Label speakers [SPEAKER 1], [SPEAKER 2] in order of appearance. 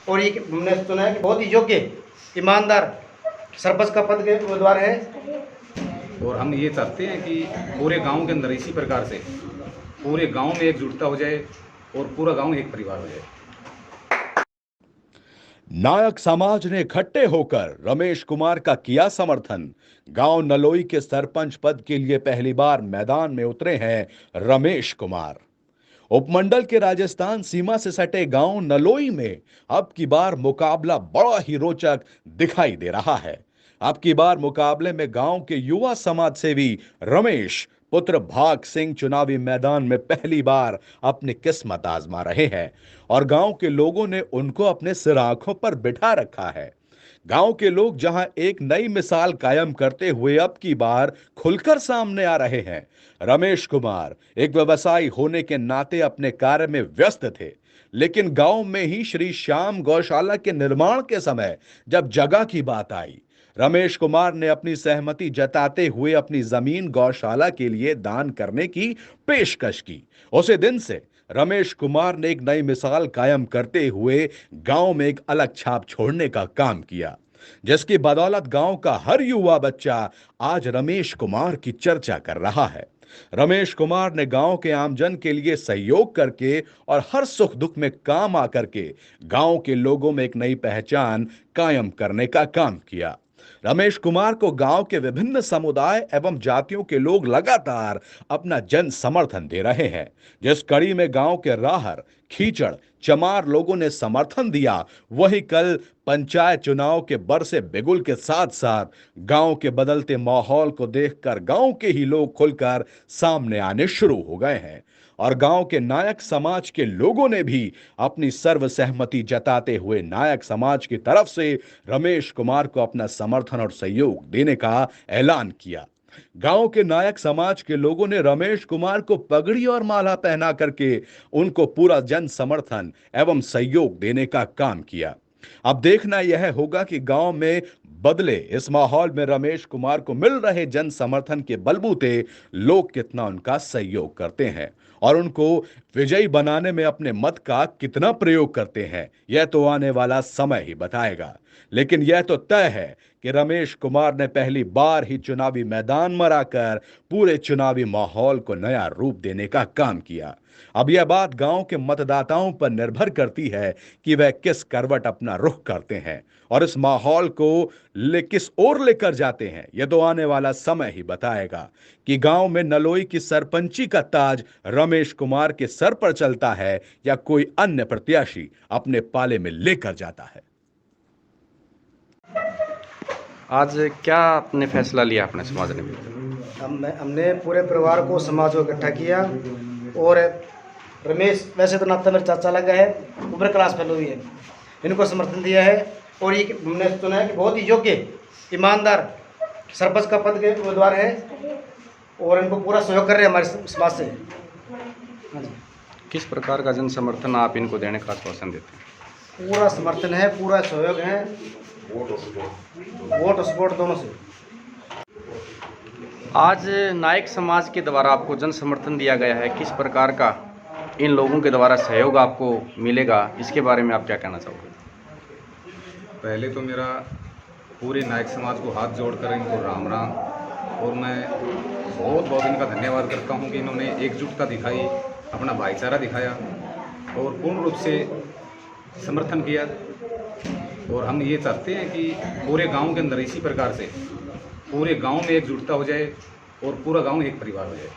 [SPEAKER 1] और ये हमने सुना है कि बहुत ही योग्य ईमानदार सरपंच का पद के उम्मीदवार है।
[SPEAKER 2] और हम ये चाहते हैं कि पूरे गांव के अंदर इसी प्रकार से पूरे गांव में एकजुटता हो जाए और पूरा गांव एक परिवार हो जाए।
[SPEAKER 3] नायक समाज ने इकट्ठे होकर रमेश कुमार का किया समर्थन। गांव नलोई के सरपंच पद के लिए पहली बार मैदान में उतरे हैं रमेश कुमार। उपमंडल के राजस्थान सीमा से सटे गांव नलोई में अब की बार मुकाबला बड़ा ही रोचक दिखाई दे रहा है। अब की बार मुकाबले में गांव के युवा समाज सेवी रमेश पुत्र भाग सिंह चुनावी मैदान में पहली बार अपनी किस्मत आजमा रहे हैं और गांव के लोगों ने उनको अपने सिर आंखों पर बिठा रखा है। गांव के लोग जहां एक नई मिसाल कायम करते हुए अब की बार खुलकर सामने आ रहे हैं। रमेश कुमार एक व्यवसायी होने के नाते अपने कार्य में व्यस्त थे, लेकिन गांव में ही श्री श्याम गौशाला के निर्माण के समय जब जगह की बात आई, रमेश कुमार ने अपनी सहमति जताते हुए अपनी जमीन गौशाला के लिए दान करने की पेशकश की। उसी दिन से रमेश कुमार ने एक नई मिसाल कायम करते हुए गांव में एक अलग छाप छोड़ने का काम किया, जिसकी बदौलत गांव का हर युवा बच्चा आज रमेश कुमार की चर्चा कर रहा है। रमेश कुमार ने गांव के आमजन के लिए सहयोग करके और हर सुख दुख में काम आकर के गांव के लोगों में एक नई पहचान कायम करने का काम किया। रमेश कुमार को गांव के विभिन्न समुदाय एवं जातियों के लोग लगातार अपना जन समर्थन दे रहे हैं, जिस कड़ी में गांव के राहर, खींचड़, चमार लोगों ने समर्थन दिया, वही कल पंचायत चुनाव के बरसे बिगुल के साथ साथ गांव के बदलते माहौल को देखकर गांव के ही लोग खुलकर सामने आने शुरू हो गए हैं और गांव के नायक समाज के लोगों ने भी अपनी सर्वसहमति जताते हुए नायक समाज की तरफ से रमेश कुमार को अपना समर्थन और सहयोग देने का ऐलान किया। गांव के नायक समाज के लोगों ने रमेश कुमार को पगड़ी और माला पहना करके उनको पूरा जन समर्थन एवं सहयोग देने का काम किया। अब देखना यह होगा कि गांव में बदले इस माहौल में रमेश कुमार को मिल रहे जन समर्थन के बलबूते लोग कितना उनका सहयोग करते हैं और उनको विजयी बनाने में अपने मत का कितना प्रयोग करते हैं, यह तो आने वाला समय ही बताएगा। लेकिन यह तो तय है कि रमेश कुमार ने पहली बार ही चुनावी मैदान में आकर पूरे चुनावी माहौल को नया रूप देने का काम किया। अब यह बात गांव के मतदाताओं पर निर्भर करती है कि वह किस करवट अपना रुख करते हैं और इस माहौल को किस ओर लेकर जाते हैं, यह तो आने वाला समय ही बताएगा कि गांव में नलोई की सरपंची का ताज रमेश कुमार के सर पर चलता है या कोई अन्य प्रत्याशी अपने पाले में लेकर जाता है।
[SPEAKER 4] आज क्या आपने फैसला लिया अपने समाज ने?
[SPEAKER 1] हमने पूरे परिवार को समाज को इकट्ठा किया और रमेश वैसे तो नाता मेरे चाचा लगा है, ऊपर क्लास फेलो भी है, इनको समर्थन दिया है और ये हमने सुना है कि बहुत ही योग्य ईमानदार सरपंच का पद के उम्मीदवार है और इनको पूरा सहयोग कर रहे हैं हमारे समाज से।
[SPEAKER 4] किस प्रकार का जन समर्थन आप इनको देने का आश्वासन देते हैं?
[SPEAKER 1] पूरा समर्थन है, पूरा सहयोग है, वोट और सपोर्ट दोनों से।
[SPEAKER 4] आज नायक समाज के द्वारा आपको जन समर्थन दिया गया है, किस प्रकार का इन लोगों के द्वारा सहयोग आपको मिलेगा, इसके बारे में आप क्या कहना चाहोगे?
[SPEAKER 2] पहले तो मेरा पूरे नायक समाज को हाथ जोड़कर इनको राम राम और मैं बहुत बहुत इनका धन्यवाद करता हूं कि इन्होंने एकजुटता दिखाई, अपना भाईचारा दिखाया और पूर्ण रूप से समर्थन किया। और हम ये चाहते हैं कि पूरे गांव के अंदर इसी प्रकार से पूरे गांव में एकजुटता हो जाए और पूरा गांव एक परिवार हो जाए।